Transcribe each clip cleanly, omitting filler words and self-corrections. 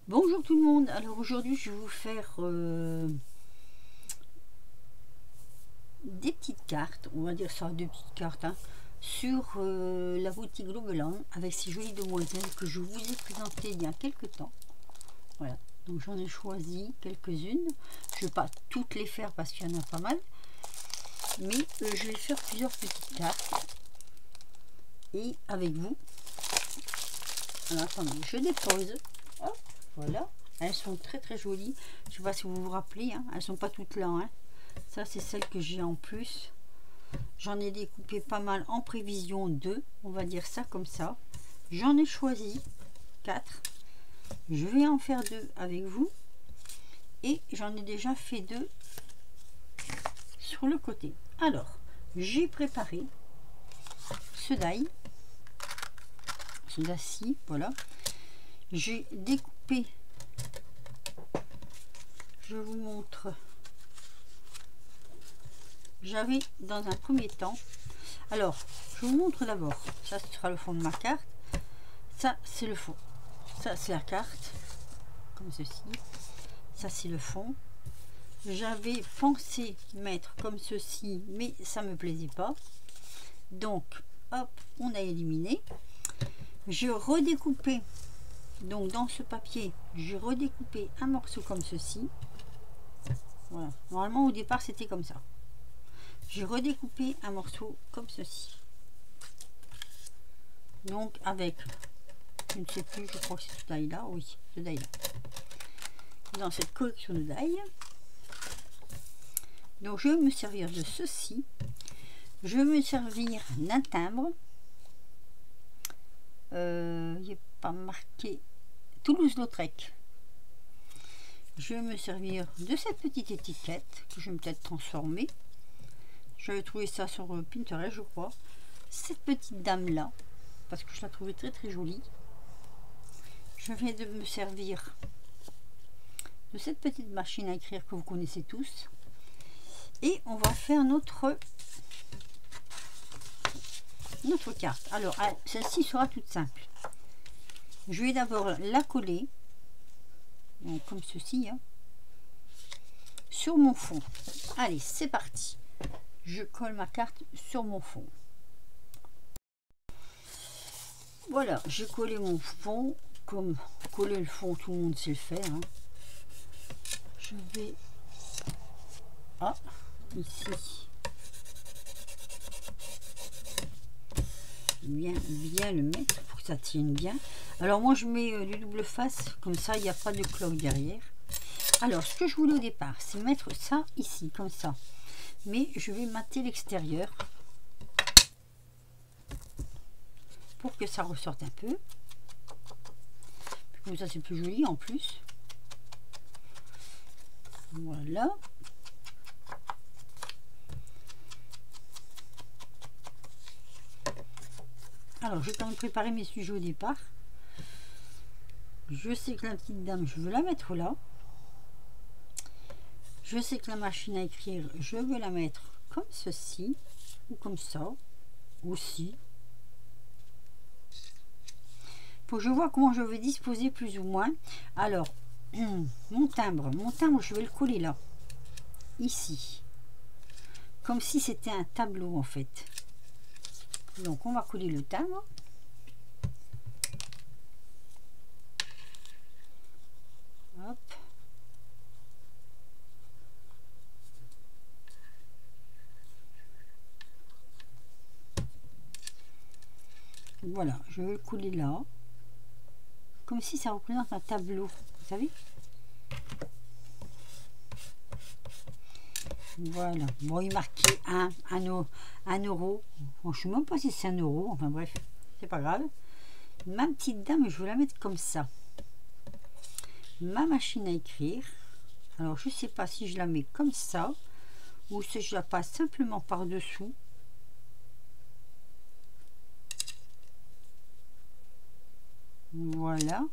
Bonjour tout le monde, alors aujourd'hui je vais vous faire des petites cartes, on va dire ça, deux petites cartes, hein, sur la boutique Globeland avec ces jolies demoiselles que je vous ai présentées il y a quelques temps. Voilà, donc j'en ai choisi quelques-unes, je ne vais pas toutes les faire parce qu'il y en a pas mal, mais je vais faire plusieurs petites cartes et avec vous. Alors attendez, je dépose, hop, voilà. Elles sont très très jolies. Je ne sais pas si vous vous rappelez, hein. Elles sont pas toutes là, hein. Ça c'est celle que j'ai en plus. J'en ai découpé pas mal en prévision 2, on va dire ça comme ça. J'en ai choisi 4. Je vais en faire 2 avec vous. Et j'en ai déjà fait 2 sur le côté. Alors, j'ai préparé ce die. Ce die-ci, voilà. J'ai découpé, je vous montre. J'avais dans un premier temps, alors je vous montre d'abord, ça ce sera le fond de ma carte, ça c'est le fond, ça c'est la carte comme ceci, ça c'est le fond. J'avais pensé mettre comme ceci mais ça me plaisait pas, donc hop, on a éliminé. Je redécoupé, donc dans ce papier j'ai redécoupé un morceau comme ceci. Voilà, normalement au départ c'était comme ça. J'ai redécoupé un morceau comme ceci, donc avec, je ne sais plus, je crois que c'est ce die là, oui, ce die là, dans cette collection de die. Donc je vais me servir de ceci, je vais me servir d'un timbre, il n'est pas marqué Toulouse-Lautrec. Je vais me servir de cette petite étiquette que je vais peut-être transformer. J'avais trouvé ça sur Pinterest, je crois. Cette petite dame là, parce que je la trouvais très très jolie. Je viens de me servir de cette petite machine à écrire que vous connaissez tous. Et on va faire notre carte. Alors, celle-ci sera toute simple. Je vais d'abord la coller, donc comme ceci, hein, sur mon fond. Allez, c'est parti. Je colle ma carte sur mon fond. Voilà, j'ai collé mon fond. Comme coller le fond, tout le monde sait le faire, hein. Je vais ici bien le mettre pour que ça tienne bien. Alors moi je mets du double face, comme ça il n'y a pas de cloque derrière. Alors ce que je voulais au départ, c'est mettre ça ici comme ça, mais je vais mater l'extérieur pour que ça ressorte un peu, comme ça c'est plus joli en plus. Voilà. Alors je vais quand même préparer mes sujets au départ. Je sais que la petite dame je veux la mettre là. Je sais que la machine à écrire je veux la mettre comme ceci ou comme ça aussi. Faut que je vois comment je vais disposer plus ou moins. Alors mon timbre je vais le coller là, ici, comme si c'était un tableau en fait. Donc on va coller le timbre. Hop. Voilà, je vais le coller là, comme si ça représente un tableau, vous savez. Voilà, bon, il est marqué 1 euro. Bon, je ne sais même pas si c'est 1 euro, enfin bref, c'est pas grave. Ma petite dame, je vais la mettre comme ça. Ma machine à écrire, alors je sais pas si je la mets comme ça ou si je la passe simplement par dessous. Voilà,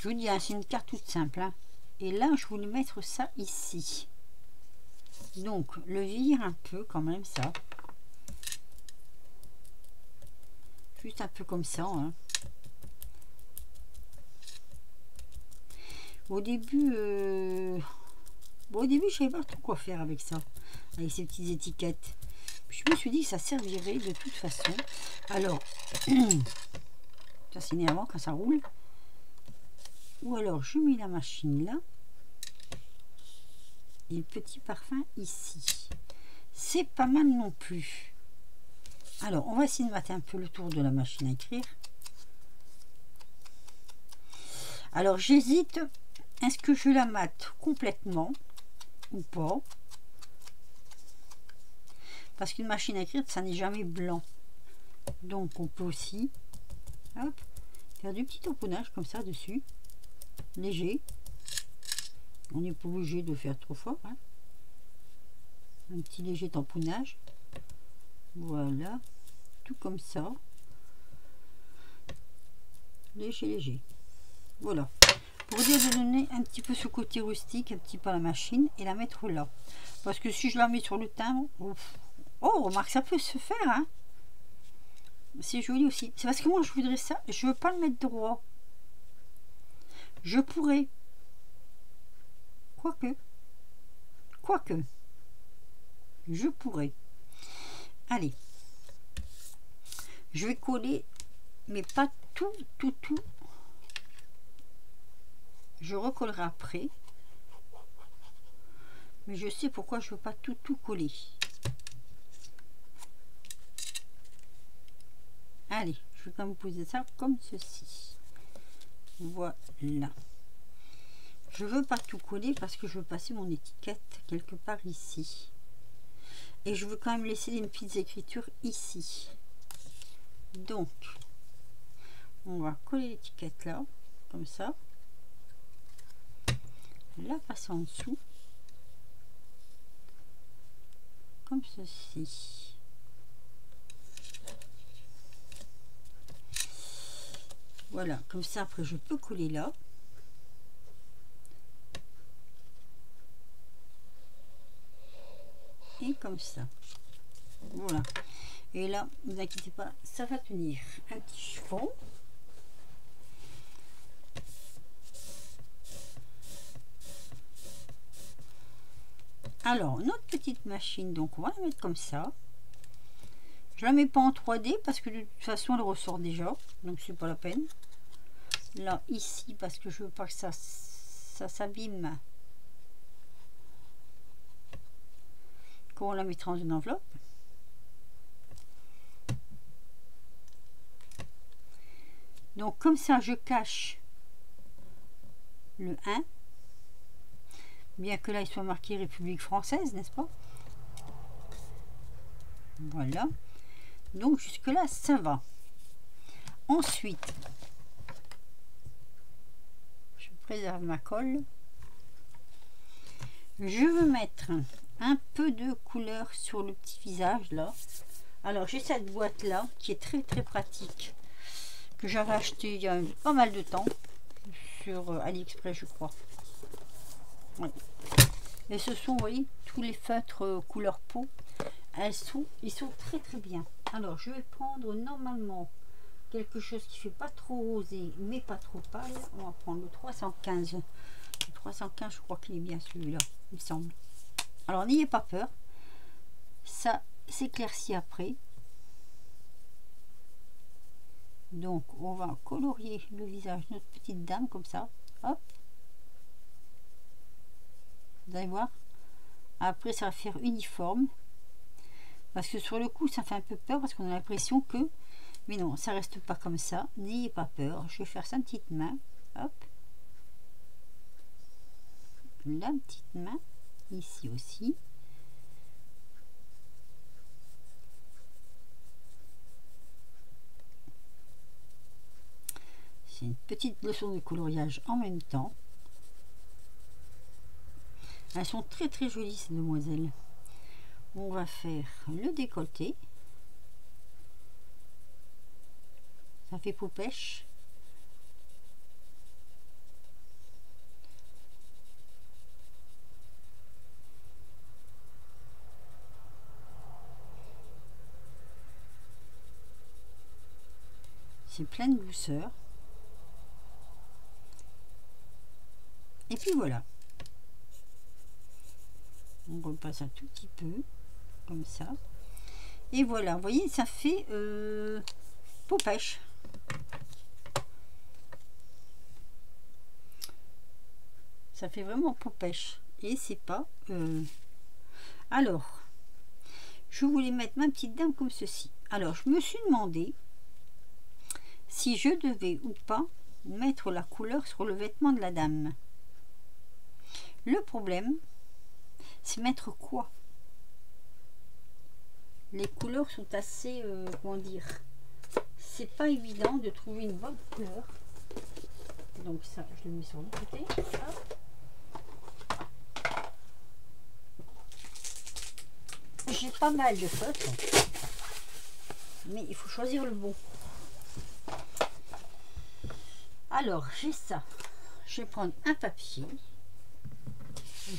je vous dis, hein, c'est une carte toute simple, hein. Et là je voulais mettre ça ici, donc le vire un peu quand même, ça juste un peu comme ça, hein. Au début, je savais pas trop quoi faire avec ça, avec ces petites étiquettes. Puis je me suis dit que ça servirait de toute façon. Alors, ça c'est énervant quand ça roule. Ou alors je mets la machine là. Et le petit parfum ici. C'est pas mal non plus. Alors, on va essayer de mettre un peu le tour de la machine à écrire. Alors, j'hésite. Est-ce que je la mate complètement ou pas? Parce qu'une machine à écrire, ça n'est jamais blanc. Donc, on peut aussi hop, faire du petit tamponnage comme ça dessus. Léger. On n'est pas obligé de faire trop fort. Hein. Un petit léger tamponnage. Voilà. Tout comme ça. Léger, léger. Voilà. Pour dire de donner un petit peu ce côté rustique, un petit peu à la machine et la mettre là. Parce que si je la mets sur le timbre, ouf. Oh, remarque, ça peut se faire, hein. C'est joli aussi. C'est parce que moi, je voudrais ça. Je veux pas le mettre droit. Je pourrais. Quoique. Je pourrais. Allez. Je vais coller, mais pas tout. Je recollerai après. Mais je sais pourquoi je veux pas tout coller. Allez, je vais quand même poser ça comme ceci. Voilà. Je veux pas tout coller parce que je veux passer mon étiquette quelque part ici. Et je veux quand même laisser des petites écritures ici. Donc, on va coller l'étiquette là, comme ça. La passer en dessous. Comme ceci. Voilà, comme ça après je peux coller là. Et comme ça. Voilà. Et là, ne vous inquiétez pas, ça va tenir. Un petit chiffon. Alors, notre petite machine, donc on va la mettre comme ça. Je la mets pas en 3D parce que de toute façon elle ressort déjà, donc c'est pas la peine. Là, ici, parce que je veux pas que ça s'abîme. Quand on la mettra dans une enveloppe. Donc comme ça, je cache le 1. Bien que là, il soit marqué République française, n'est-ce pas? Voilà. Donc jusque là, ça va. Ensuite, je préserve ma colle. Je veux mettre un peu de couleur sur le petit visage là. Alors j'ai cette boîte là qui est très pratique, que j'avais acheté il y a pas mal de temps sur AliExpress, je crois. Ouais. Et ce sont, vous voyez, tous les feutres couleur peau. Ils sont très bien. Alors je vais prendre normalement quelque chose qui fait pas trop rosé mais pas trop pâle. On va prendre le 315. Le 315, je crois qu'il est bien celui-là, il me semble. Alors n'ayez pas peur, ça s'éclaircit après. Donc on va colorier le visage de notre petite dame comme ça. Hop. Vous allez voir. Après ça va faire uniforme. Parce que sur le coup ça fait un peu peur parce qu'on a l'impression que... Mais non, ça reste pas comme ça. N'ayez pas peur. Je vais faire ça une petite main. Hop. La petite main. Ici aussi. C'est une petite leçon de coloriage en même temps. Elles sont très jolies ces demoiselles. On va faire le décolleté. Ça fait peau pêche. C'est plein de douceur. Et puis voilà. On repasse un tout petit peu, comme ça. Et voilà, vous voyez, ça fait peau pêche. Ça fait vraiment peau pêche. Et c'est pas... Alors, je voulais mettre ma petite dame comme ceci. Alors, je me suis demandé si je devais ou pas mettre la couleur sur le vêtement de la dame. Le problème, c'est mettre quoi? Les couleurs sont assez, comment dire, c'est pas évident de trouver une bonne couleur. Donc ça, je le mets sur le côté. Hop. J'ai pas mal de feutres, mais il faut choisir le bon. Alors, j'ai ça. Je vais prendre un papier.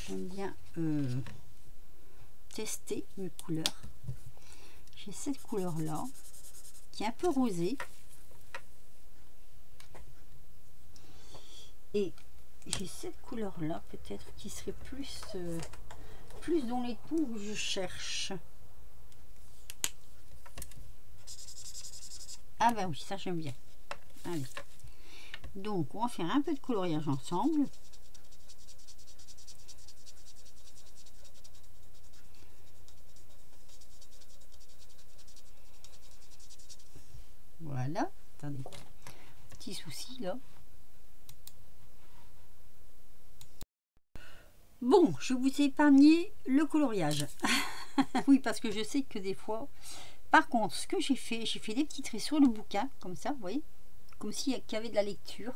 J'aime bien tester mes couleurs. J'ai cette couleur-là, qui est un peu rosée. Et j'ai cette couleur-là, peut-être, qui serait plus, plus dans les tons que je cherche. Ah ben oui, ça j'aime bien. Allez. Donc, on va faire un peu de coloriage ensemble. Voilà. Attendez. Petit souci là. Bon, je vous ai épargné le coloriage. Oui, parce que je sais que des fois... Par contre, ce que j'ai fait des petits traits sur le bouquin, comme ça, vous voyez, comme s'il y avait de la lecture.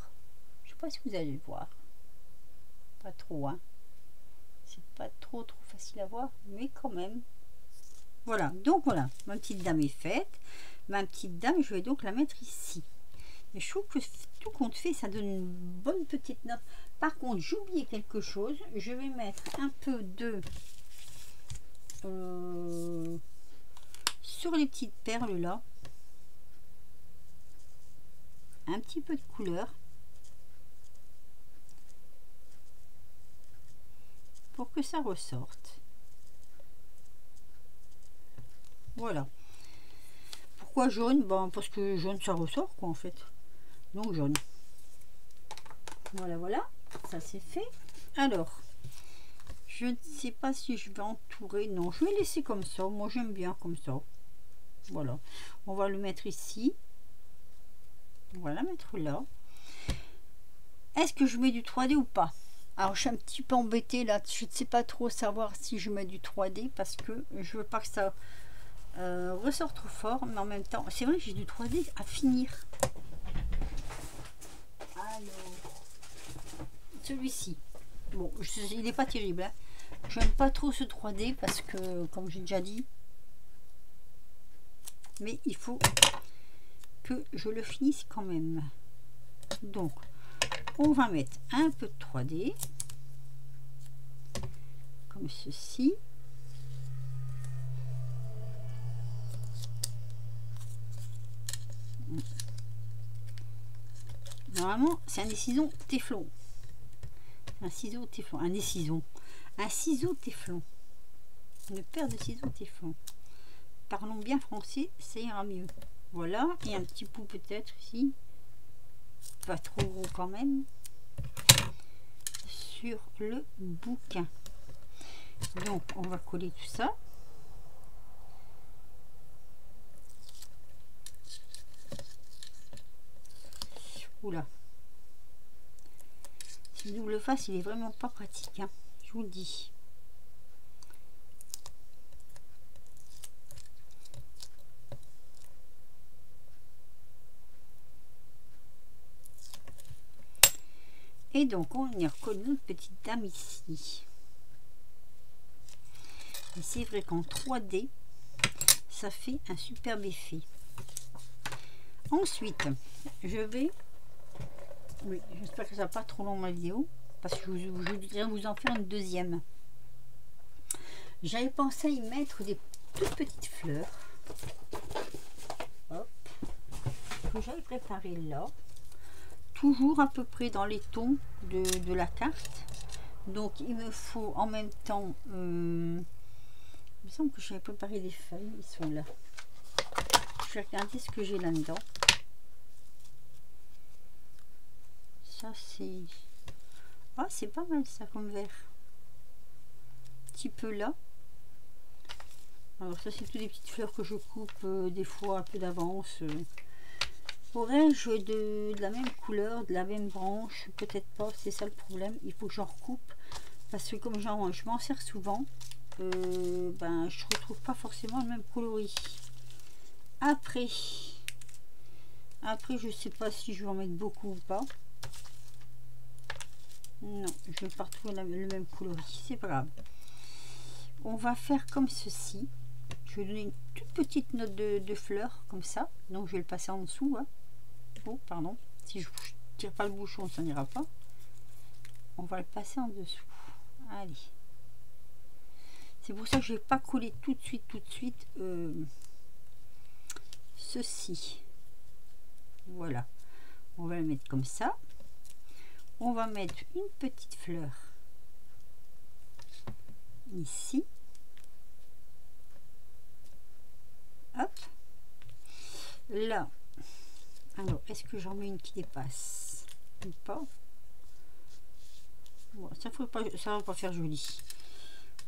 Je sais pas si vous allez le voir. Pas trop, hein. C'est pas trop facile à voir, mais quand même. Voilà, donc voilà, ma petite dame est faite. Ma petite dame, je vais donc la mettre ici. Et je trouve que tout compte fait, ça donne une bonne petite note. Par contre, j'ai oublié quelque chose. Je vais mettre un peu de... sur les petites perles là. Un petit peu de couleur. Pour que ça ressorte. Voilà. Pourquoi jaune? Bon, parce que jaune ça ressort quoi en fait. Donc jaune. Voilà, voilà. Ça c'est fait. Alors, je ne sais pas si je vais entourer. Non, je vais laisser comme ça. Moi j'aime bien comme ça. Voilà. On va le mettre ici. On va la mettre là. Est-ce que je mets du 3D ou pas? Alors je suis un petit peu embêtée là. Je ne sais pas trop savoir si je mets du 3D parce que je veux pas que ça ressort trop fort. Mais en même temps, c'est vrai que j'ai du 3D à finir. Alors, celui-ci. Bon, il n'est pas terrible. Hein. Je n'aime pas trop ce 3D parce que, comme j'ai déjà dit, mais il faut que je le finisse quand même. Donc, on va mettre un peu de 3D, comme ceci. Normalement, c'est un décision téflon. Un ciseau téflon. Un décision. Un ciseau téflon. Une paire de ciseaux téflon. Parlons bien français, ça ira mieux. Voilà. Et un petit bout peut-être ici. Pas trop gros quand même. Sur le bouquin. Donc, on va coller tout ça. Oula. Ce double face, il est vraiment pas pratique. Hein, je vous le dis. Et donc, on y recolle notre petite dame ici. Et c'est vrai qu'en 3D, ça fait un superbe effet. Ensuite, je vais... Oui, j'espère que ça va pas trop long ma vidéo, parce que je voudrais vous en faire une deuxième. J'avais pensé à y mettre des toutes petites fleurs. Hop. Que j'avais préparé là. toujours à peu près dans les tons de la carte. Donc il me faut en même temps, il me semble que j'avais préparé des feuilles, ils sont là. Je vais regarder ce que j'ai là-dedans. Ça c'est... Ah, c'est pas mal ça comme vert. Un petit peu là. Alors ça c'est toutes des petites fleurs que je coupe des fois un peu d'avance. Aurais-je de la même couleur, de la même branche? Peut-être pas, c'est ça le problème. Il faut que j'en recoupe. Parce que comme je m'en sers souvent, ben, je retrouve pas forcément le même coloris. Après, je sais pas si je vais en mettre beaucoup ou pas. Non, je vais pas retrouver le même coloris, c'est pas grave. On va faire comme ceci. Je vais donner une toute petite note de fleurs comme ça. Donc je vais le passer en dessous. Hein. Oh, pardon. Si je tire pas le bouchon, ça n'ira pas. On va le passer en dessous. Allez. C'est pour ça que je vais pas coller tout de suite ceci. Voilà. On va le mettre comme ça. On va mettre une petite fleur ici. Hop. Là. Alors, est-ce que j'en mets une qui dépasse ou pas? Bon, ça va pas faire joli.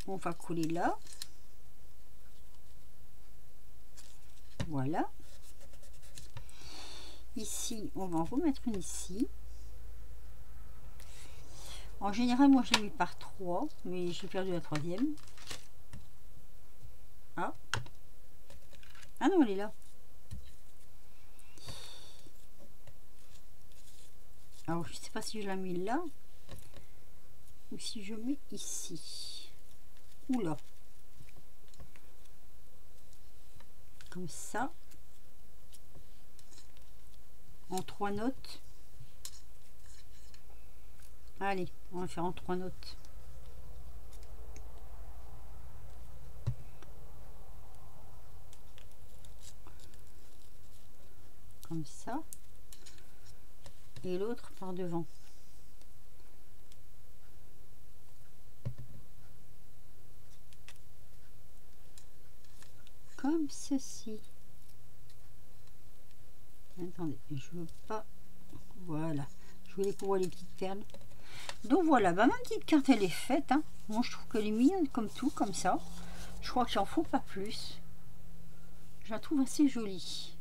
On va coller là. Voilà. Ici, on va en remettre une ici. En général, moi, je l'ai mis par 3, mais j'ai perdu la 3e. Ah. Ah non, elle est là. Alors, je sais pas si je la mets là ou si je mets ici ou là. Comme ça. En 3 notes. Allez, on va faire en 3 notes. Comme ça. Et l'autre par devant. Comme ceci. Attendez, je veux pas. Voilà. Je voulais pour voir les petites perles. Donc voilà, bah, ma petite carte elle est faite. Hein. Moi je trouve qu'elle est mignonne comme tout, comme ça. Je crois que j'en faut pas plus. Je la trouve assez jolie.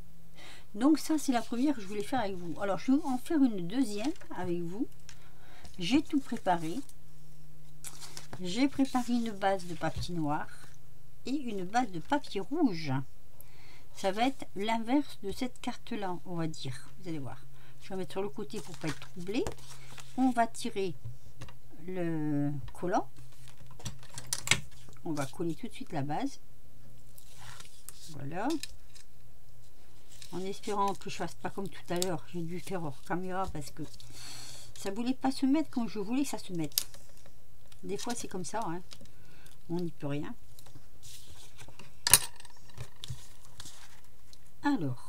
Donc ça c'est la première que je voulais faire avec vous. Alors je vais en faire une deuxième avec vous. J'ai tout préparé. J'ai préparé une base de papier noir et une base de papier rouge. Ça va être l'inverse de cette carte là, on va dire. Vous allez voir. Je vais mettre sur le côté pour pas être troublé. On va tirer le collant. On va coller tout de suite la base. Voilà. En espérant que je fasse pas comme tout à l'heure. J'ai dû faire hors caméra parce que ça voulait pas se mettre quand je voulais que ça se mette. Des fois c'est comme ça. Hein. On n'y peut rien. Alors.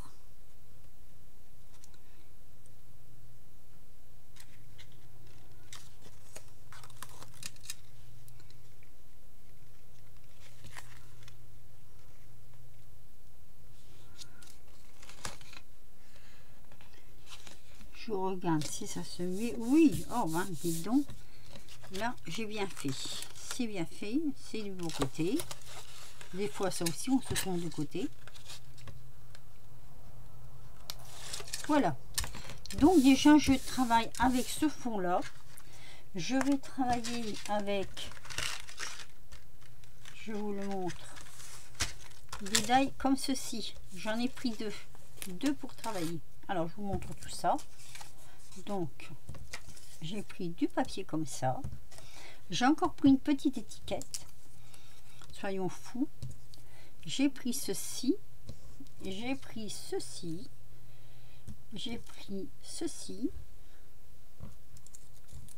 Je regarde si ça se met. Oui, oh ben, dis donc. Là, j'ai bien fait. C'est bien fait. C'est du bon côté. Des fois, ça aussi, on se tourne de côté. Voilà. Donc, déjà, je travaille avec ce fond-là. Je vais travailler avec, je vous le montre, des die comme ceci. J'en ai pris deux pour travailler. Alors, je vous montre tout ça. Donc, j'ai pris du papier comme ça. J'ai encore pris une petite étiquette. Soyons fous. J'ai pris ceci. J'ai pris ceci. J'ai pris ceci.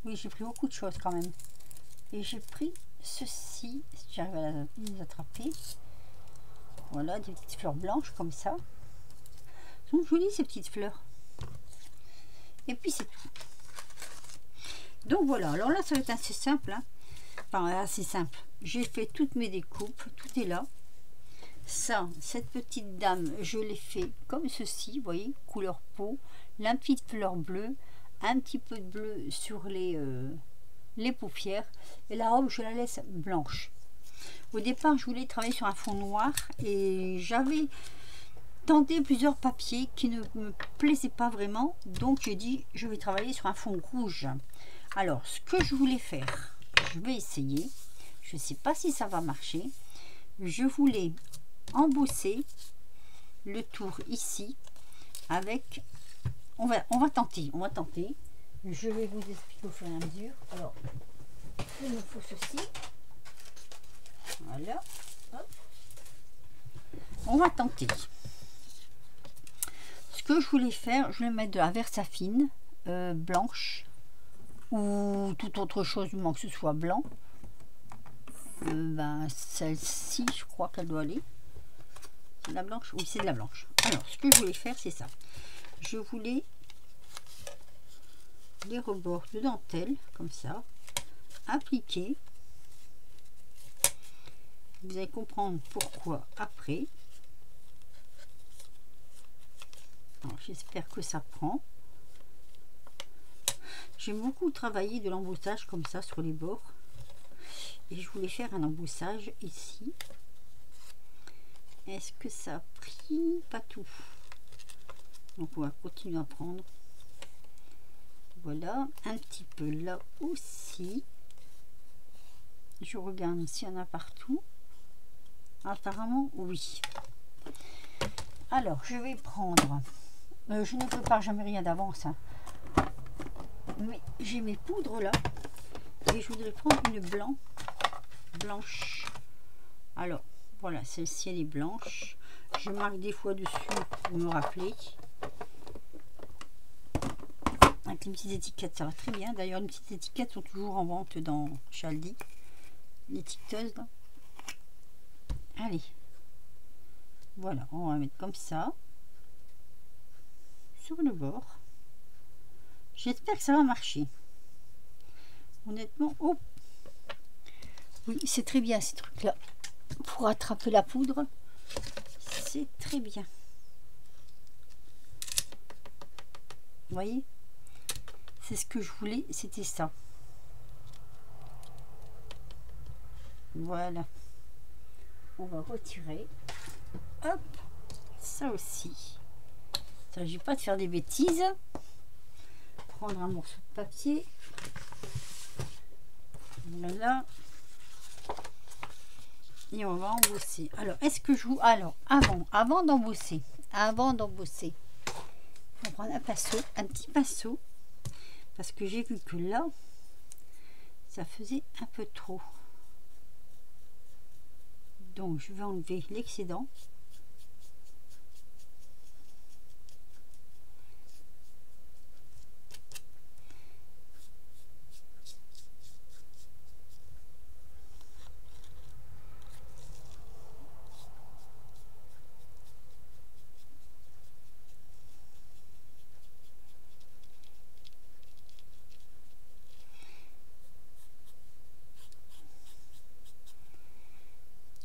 Oui, j'ai pris beaucoup de choses quand même. Et j'ai pris ceci. Si j'arrive à les attraper. Voilà, des petites fleurs blanches comme ça. Elles sont jolies ces petites fleurs. Et puis c'est tout. Donc voilà, alors là ça va être assez simple, hein. Enfin assez simple. J'ai fait toutes mes découpes, tout est là. Ça, cette petite dame, je l'ai fait comme ceci, vous voyez, couleur peau, la petite fleur bleue, un petit peu de bleu sur les paupières, et la robe je la laisse blanche. Au départ je voulais travailler sur un fond noir et j'avais tenté plusieurs papiers qui ne me plaisaient pas vraiment, donc j'ai dit je vais travailler sur un fond rouge. Alors ce que je voulais faire, je vais essayer, je ne sais pas si ça va marcher, je voulais embosser le tour ici avec, on va tenter, je vais vous expliquer au fur et à mesure. Alors il me faut ceci, voilà. Hop. On va tenter. Ce que je voulais faire, je vais mettre de la Versafine blanche ou toute autre chose, du moment que ce soit blanc. Ben, celle-ci, je crois qu'elle doit aller. C'est de la blanche? Oui, c'est de la blanche. Alors, ce que je voulais faire, c'est ça. Je voulais les rebords de dentelle, comme ça, appliquer. Vous allez comprendre pourquoi après. J'espère que ça prend. J'aime beaucoup travailler de l'embossage comme ça sur les bords. Et je voulais faire un embossage ici. Est-ce que ça a pris? Pas tout. Donc on va continuer à prendre. Voilà, un petit peu là aussi. Je regarde s'il y en a partout. Apparemment oui. Alors je vais prendre, je ne prépare jamais rien d'avance, hein. Mais j'ai mes poudres là et je voudrais prendre une blanche. Alors voilà, celle-ci elle est blanche. Je marque des fois dessus pour me rappeler. Avec les petites étiquettes, ça va très bien. D'ailleurs, les petites étiquettes sont toujours en vente dans chez Aldi. L'étiqueteuse là. Allez. Voilà, on va mettre comme ça. Sur le bord. J'espère que ça va marcher. Honnêtement, oh. Oui, c'est très bien ces trucs-là. Pour attraper la poudre, c'est très bien. Vous voyez? C'est ce que je voulais, c'était ça. Voilà. On va retirer. Hop. Ça aussi. Il ne s'agit pas de faire des bêtises. Prendre un morceau de papier. Voilà. Et on va embosser. Alors, est-ce que je vous... Alors, avant d'embosser, il faut prendre un pinceau, un petit pinceau. Parce que j'ai vu que là, ça faisait un peu trop. Donc, je vais enlever l'excédent.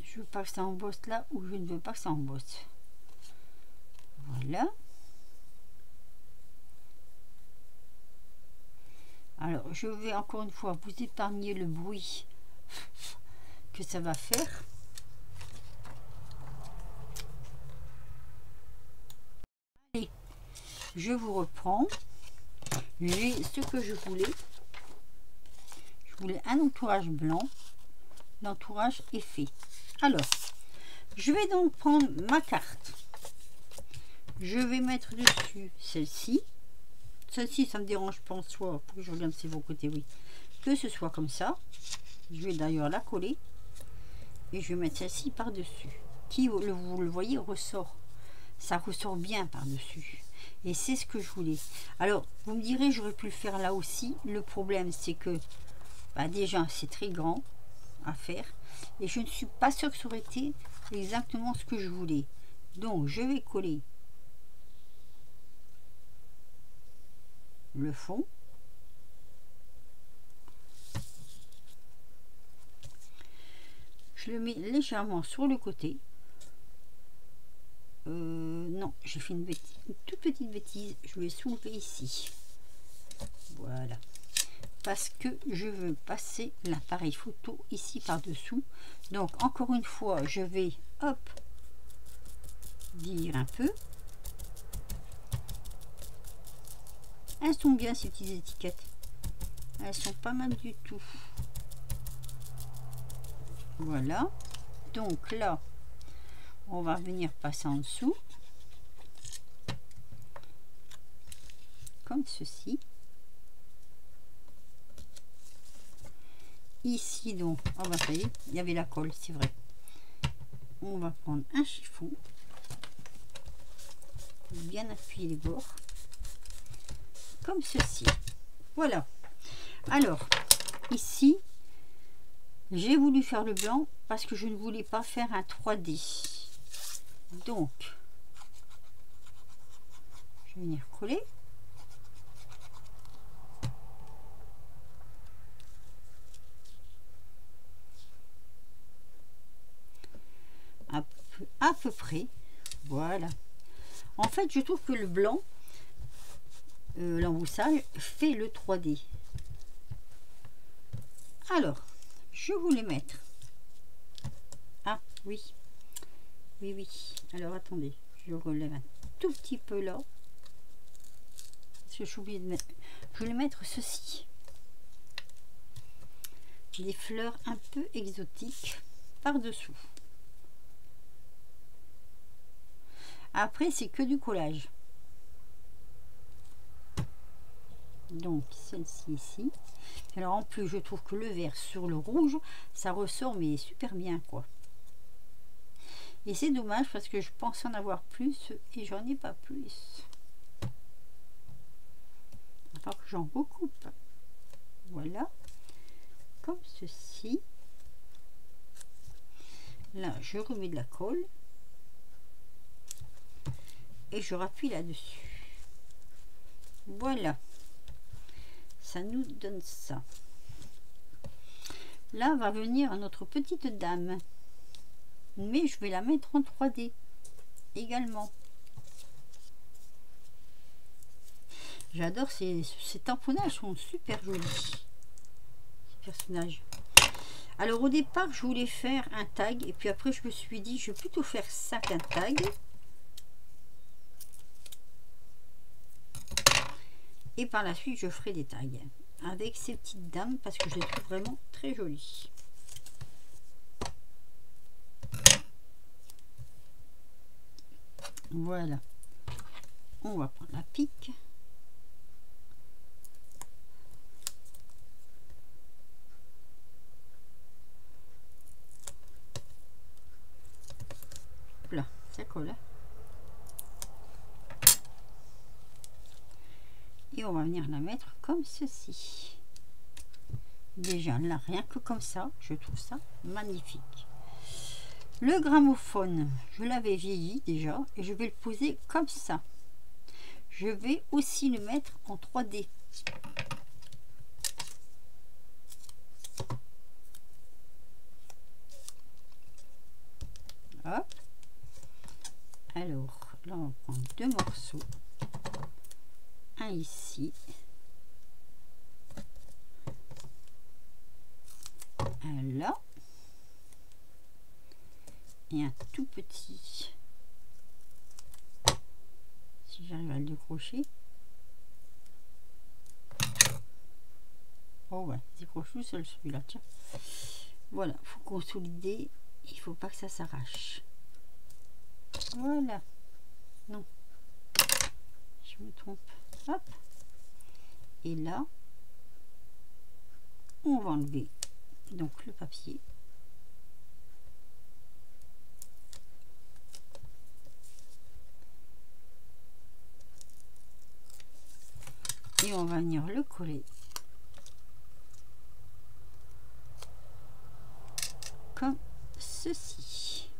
Je veux pas que ça embosse là ou je ne veux pas que ça embosse. Voilà. Alors, je vais encore une fois vous épargner le bruit que ça va faire. Allez, je vous reprends. J'ai ce que je voulais. Je voulais un entourage blanc. L'entourage est fait. Alors, je vais donc prendre ma carte. Je vais mettre dessus celle-ci. Celle-ci, ça me dérange pas en soi. Pour que je regarde si c'est bon côté, oui. Que ce soit comme ça. Je vais d'ailleurs la coller. Et je vais mettre celle-ci par-dessus. Qui, vous le voyez, ressort. Ça ressort bien par-dessus. Et c'est ce que je voulais. Alors, vous me direz, j'aurais pu le faire là aussi. Le problème, c'est que, bah, déjà, c'est très grand à faire. Et je ne suis pas sûre que ça aurait été exactement ce que je voulais. Donc, je vais coller le fond. Je le mets légèrement sur le côté. Non, j'ai fait une toute petite bêtise. Je vais soulever ici. Voilà. Parce que je veux passer l'appareil photo ici par-dessous. Donc, encore une fois, je vais, hop, dire un peu. Elles sont bien, ces petites étiquettes. Elles sont pas mal du tout. Voilà. Donc là, on va venir passer en dessous. Comme ceci. Ici, donc, on va faire, il y avait la colle, c'est vrai. On va prendre un chiffon. Bien appuyer les bords. Comme ceci. Voilà. Alors, ici, j'ai voulu faire le blanc parce que je ne voulais pas faire un 3D. Donc, je vais venir coller. À peu près. Voilà. En fait, je trouve que le blanc, l'emboussage, fait le 3D. Alors, je voulais mettre... Ah, oui. Oui, oui. Alors, attendez. Je relève un tout petit peu là. Parce que j'ai oublié de mettre... Je voulais mettre ceci. Des fleurs un peu exotiques par-dessous. Après, c'est que du collage. Donc, celle-ci ici. Alors, en plus, je trouve que le vert sur le rouge, ça ressort, mais super bien, quoi. Et c'est dommage parce que je pense en avoir plus et j'en ai pas plus. Il va falloir que j'en recoupe. Voilà. Comme ceci. Là, je remets de la colle. Et je rappuie là-dessus. Voilà. Ça nous donne ça. Là va venir notre petite dame. Mais je vais la mettre en 3D également. J'adore ces tamponnages, sont super jolis. Ces personnages. Alors au départ, je voulais faire un tag. Et puis après, je me suis dit, je vais plutôt faire ça qu'un tag. Et par la suite, je ferai des tags avec ces petites dames parce que je les trouve vraiment très jolies. Voilà. On va prendre la pique. Là, ça colle. Et on va venir la mettre comme ceci. Déjà là, rien que comme ça, je trouve ça magnifique. Le gramophone, je l'avais vieilli déjà et je vais le poser comme ça. Je vais aussi le mettre en 3D. Hop. Alors là, on prend deux morceaux. Un ici. Un là. Et un tout petit. Si j'arrive à le décrocher. Oh ouais, décroche tout seul celui-là, tiens. Voilà, faut consolider. Il faut pas que ça s'arrache. Voilà. Non. Je me trompe. Hop. Et là, on va enlever donc le papier. Et on va venir le coller comme ceci.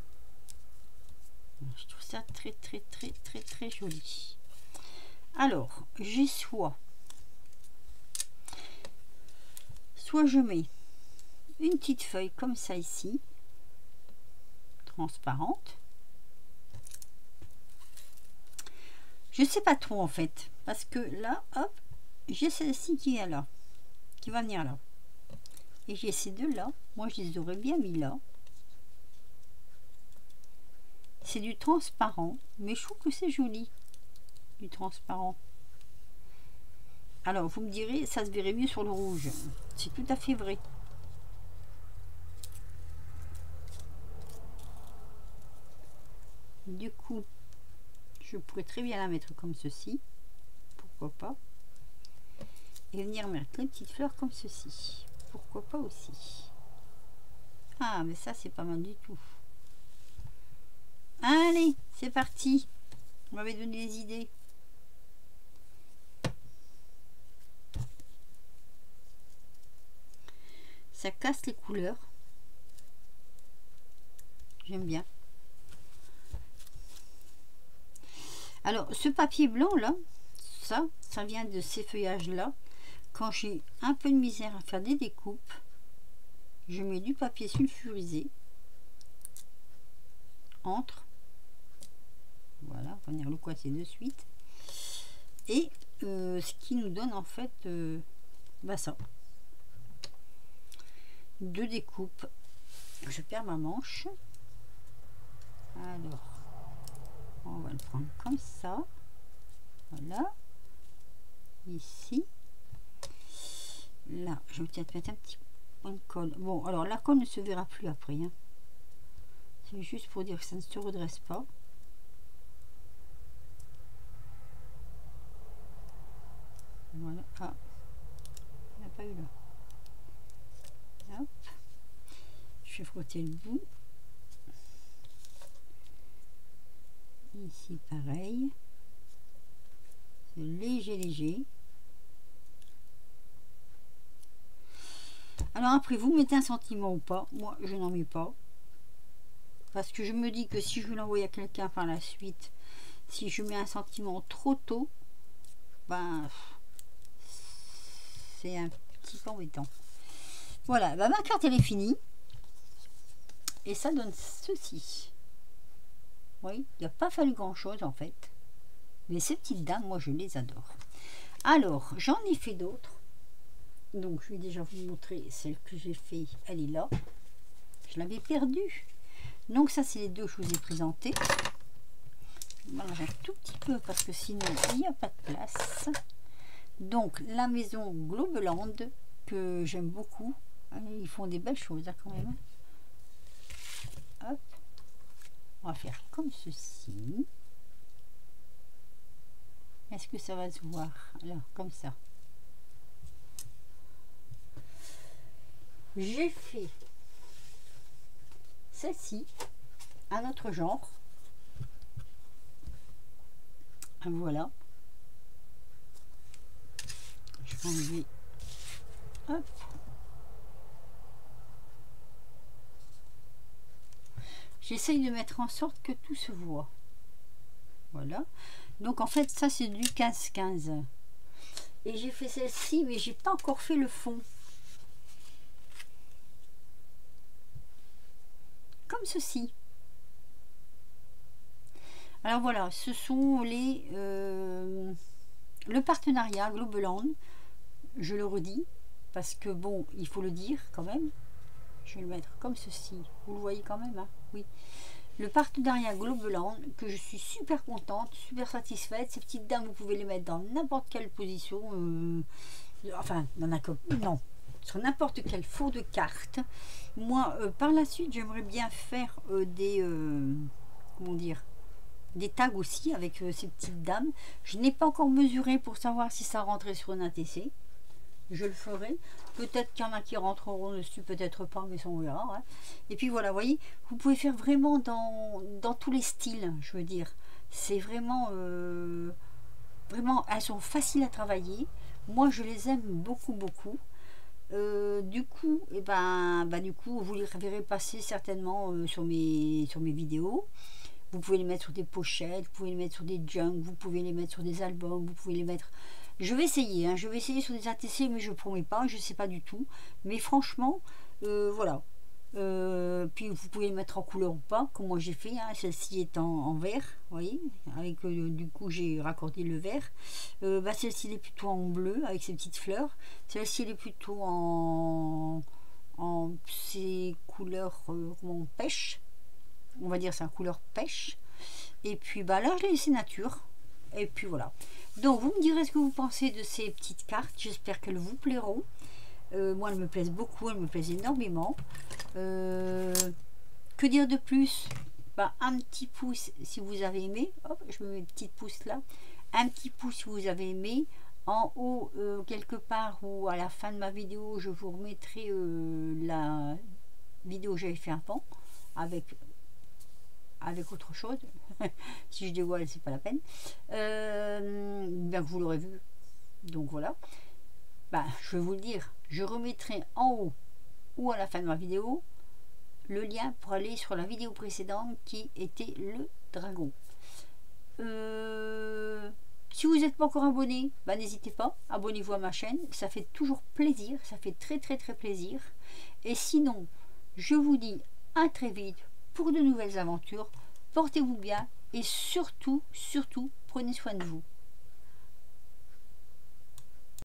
Je trouve ça très joli. Alors, j'ai soit soit je mets une petite feuille comme ça ici, transparente. Je sais pas trop en fait, parce que là, hop, j'ai celle-ci qui est là, qui va venir là. Et j'ai ces deux là, moi je les aurais bien mis là. C'est du transparent, mais je trouve que c'est joli, du transparent. Alors vous me direz, ça se verrait mieux sur le rouge. C'est tout à fait vrai. Du coup, je pourrais très bien la mettre comme ceci, pourquoi pas, et venir mettre les petites fleurs comme ceci, pourquoi pas aussi. Ah mais ça c'est pas mal du tout. Allez, c'est parti, on m'avait donné des idées. Ça casse les couleurs, j'aime bien. Alors ce papier blanc là, ça vient de ces feuillages là. Quand j'ai un peu de misère à faire des découpes, je mets du papier sulfurisé entre, voilà, on va venir le coincer de suite, et ce qui nous donne en fait ça, deux découpes. Je perds ma manche, alors on va le prendre comme ça, voilà, ici, là, je vais peut-être mettre un petit point de colle. Bon, alors la colle ne se verra plus après, hein. C'est juste pour dire que ça ne se redresse pas. Voilà, ah, il n'y a pas eu là. Hop, je vais frotter le bout. Ici pareil, c'est léger. Alors après vous mettez un sentiment ou pas, moi je n'en mets pas, parce que je me dis que si je veux l'envoyer à quelqu'un par la suite, si je mets un sentiment trop tôt, ben c'est un petit peu embêtant. Voilà, ben, ma carte elle est finie, et ça donne ceci. Oui, il n'a pas fallu grand chose en fait. Mais ces petites dames, moi je les adore. Alors, j'en ai fait d'autres. Donc, je vais déjà vous montrer celle que j'ai fait. Elle est là. Je l'avais perdue. Donc, ça, c'est les deux que je vous ai présentées. Je mélange un tout petit peu parce que sinon, il n'y a pas de place. Donc, la maison Globeland, que j'aime beaucoup. Ils font des belles choses hein, quand même. Hop. On va faire comme ceci. Est-ce que ça va se voir? Alors, comme ça. J'ai fait celle-ci, un autre genre. Voilà. Je vais enlever. Hop. J'essaye de mettre en sorte que tout se voit. Voilà. Donc en fait ça c'est du 15-15. Et j'ai fait celle-ci mais j'ai pas encore fait le fond. Comme ceci. Alors voilà, ce sont les le partenariat Globeland. Je le redis parce que bon, il faut le dire quand même. Je vais le mettre comme ceci. Vous le voyez quand même, hein? Oui. Le partenariat Globeland, que je suis super contente, super satisfaite. Ces petites dames, vous pouvez les mettre dans n'importe quelle position. Enfin, non, sur n'importe quel fond de carte. Moi, par la suite, j'aimerais bien faire des... comment dire, des tags aussi avec ces petites dames. Je n'ai pas encore mesuré pour savoir si ça rentrait sur un ATC. Je le ferai. Peut-être qu'il y en a qui rentreront dessus, peut-être pas, mais ça on verra. Hein. Et puis voilà, vous voyez, vous pouvez faire vraiment dans tous les styles, je veux dire. C'est vraiment, vraiment, elles sont faciles à travailler. Moi, je les aime beaucoup. Du coup, du coup, vous les verrez passer certainement sur mes vidéos. Vous pouvez les mettre sur des pochettes, vous pouvez les mettre sur des junks, vous pouvez les mettre sur des albums, vous pouvez les mettre Je vais essayer, hein, je vais essayer sur des ATC, mais je ne promets pas, je ne sais pas du tout. Mais franchement, voilà. Puis vous pouvez le mettre en couleur ou pas, comme moi j'ai fait, hein. Celle-ci est en vert, vous voyez, avec du coup j'ai raccordé le vert. Bah, celle-ci est plutôt en bleu avec ses petites fleurs. Celle-ci elle est plutôt en ces couleurs comment pêche, on va dire c'est un couleur pêche. Et puis bah là je l'ai laissé nature. Et puis voilà. Donc vous me direz ce que vous pensez de ces petites cartes. J'espère qu'elles vous plairont. Moi elles me plaisent beaucoup, elles me plaisent énormément. Que dire de plus? Bah, un petit pouce si vous avez aimé. Hop, je me mets une petite pouce là. Un petit pouce si vous avez aimé. En haut, quelque part, ou à la fin de ma vidéo, je vous remettrai la vidéo que j'avais fait avant avec autre chose. Si je dévoile, c'est pas la peine. Bien que vous l'aurez vu. Donc voilà. Bah, je vais vous le dire. Je remettrai en haut ou à la fin de ma vidéo le lien pour aller sur la vidéo précédente qui était le dragon. Si vous n'êtes pas encore abonné, bah, n'hésitez pas, abonnez-vous à ma chaîne, ça fait toujours plaisir, ça fait très plaisir. Et sinon, je vous dis à très vite pour de nouvelles aventures, portez-vous bien et surtout, prenez soin de vous.